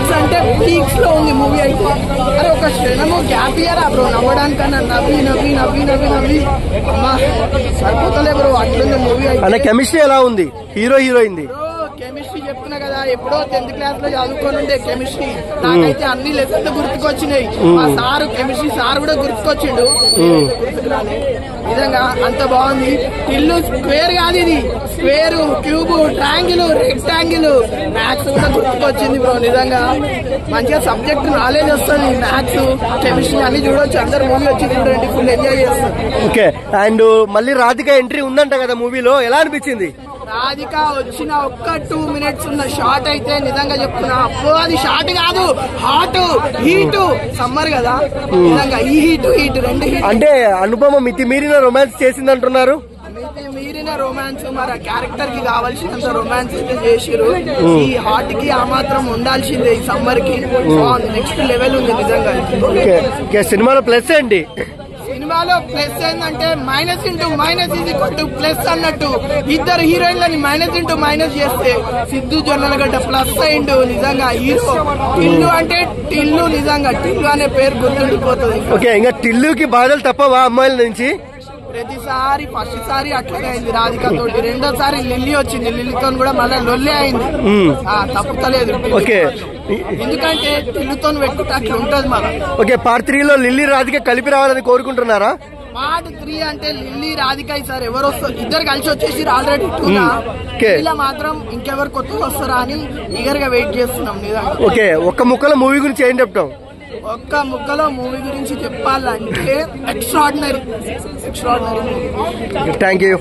Peaks అంటే peaks లో ఉంది మూవీ అయితే. అరే ఒక క్షణము గ్యాప్ ఇయరా బ్రో, నవ్వడానికన్నా నవ్వి నవ్వి నవ్వి నవ్వి నవ్వి అమ్మా సరిపోతలే బ్రో, అట్లుంది మూవీ అయితే. కెమిస్ట్రీ ఎలా ఉంది హీరో హీరోయిన్? కెమిస్ట్రీ చెప్తున్నా కదా, ఎప్పుడో 10th క్లాస్ లో చదువుకొని ఉండే కెమిస్ట్రీ. నాకైతే అన్ని లెసన్స్ గుర్తుకొచ్చినాయి. మా సారు కెమిస్ట్రీ సార్ కూడా గుర్తుకొచ్చిండు, నిజంగా అంత బాగుంది. ఇల్లు స్క్వేర్ కాదు, ఇది square, cube, triangle, rectangle, maths కూడా గుర్తుకొచ్చింది బ్రో. నిజంగా మంచిగా సబ్జెక్ట్ నాలెడ్జ్ వస్తుంది, మ్యాథ్స్ కెమిస్ట్రీ అన్ని చూడొచ్చు. అందరు మూవీ వచ్చి చూడండి, ఫుల్ ఎంజాయ్ చేస్తారు. ఓకే, అండ్ మళ్ళీ రాధిక ఎంట్రీ ఉందంట కదా మూవీలో, ఎలా అనిపించింది? రాధిక వచ్చిన ఒక్క 2 minutes ఉన్న షార్ట్ అయితే నిజంగా చెప్తున్నా, అప్పుడు అది షార్ట్ కాదు, హాట్ హీట్. సమ్మర్ కదా, నిజంగా ఈ హీట్ రెండు హీట్. అంటే అనుపమ మితిమీరిన రొమాన్స్ చేసింది అంటున్నారు. మితిమీరిన రొమాన్స్, మరి ఆ క్యారెక్టర్ కి కావాల్సినంత రొమాన్స్ అయితే చేసిరు. ఈ హాట్ కి ఆ మాత్రం ఉండాల్సిందే. ఈ సమ్మర్ కి నెక్స్ట్ లెవెల్ ఉంది నిజంగా. సినిమాలో ప్లస్ ఏంటి? సినిమాలో ప్లస్ ఏంటంటే minus into minus is equal to plus అన్నట్టు. ఇద్దరు హీరోయిన్లని మైనస్ ఇంటూ మైనస్ చేస్తే సిద్ధు జొన్నలగడ్డ ప్లస్ అయిండు. నిజంగా హీరో టిల్లు అంటే టిల్లు, నిజంగా టిల్లు అనే పేరు గుర్తుండిపోతుంది. ఓకే, ఇంకా టిల్లుకి బాధలు తప్పవా అమ్మాయిల నుంచి? ప్రతిసారి ఫస్ట్ సారి అట్లనే అయింది రాధిక తోటి, రెండోసారి లిల్లీ వచ్చింది, లిల్లీతో కూడా మళ్ళీ లొల్లే అయింది. తప్పుతలేదు, ఎందుకంటే టిల్లుతో పెట్టుకుంటే అట్లా ఉంటది మళ్ళీ. ఓకే, పార్ట్ 3లో లిల్లీ రాధిక కలిపి రావాలని కోరుకుంటున్నారా? పార్ట్ 3 అంటే లిల్లీ రాధిక ఈసారి ఎవరు వస్తారు, ఇద్దరు కలిసి వచ్చేసి ఆల్రెడీ ఇలా మాత్రం ఇంకెవరు కొత్తగా వస్తారా అని ఈగర్ గా వెయిట్ చేస్తున్నాం. ఓకే, ఒక్క ముక్కలో మూవీ గురించి ఏం చెప్తాం? ఒక్క ముక్కలో మూవీ గురించి చెప్పాలంటే ఎక్స్ట్రాడినరీ. Thank you.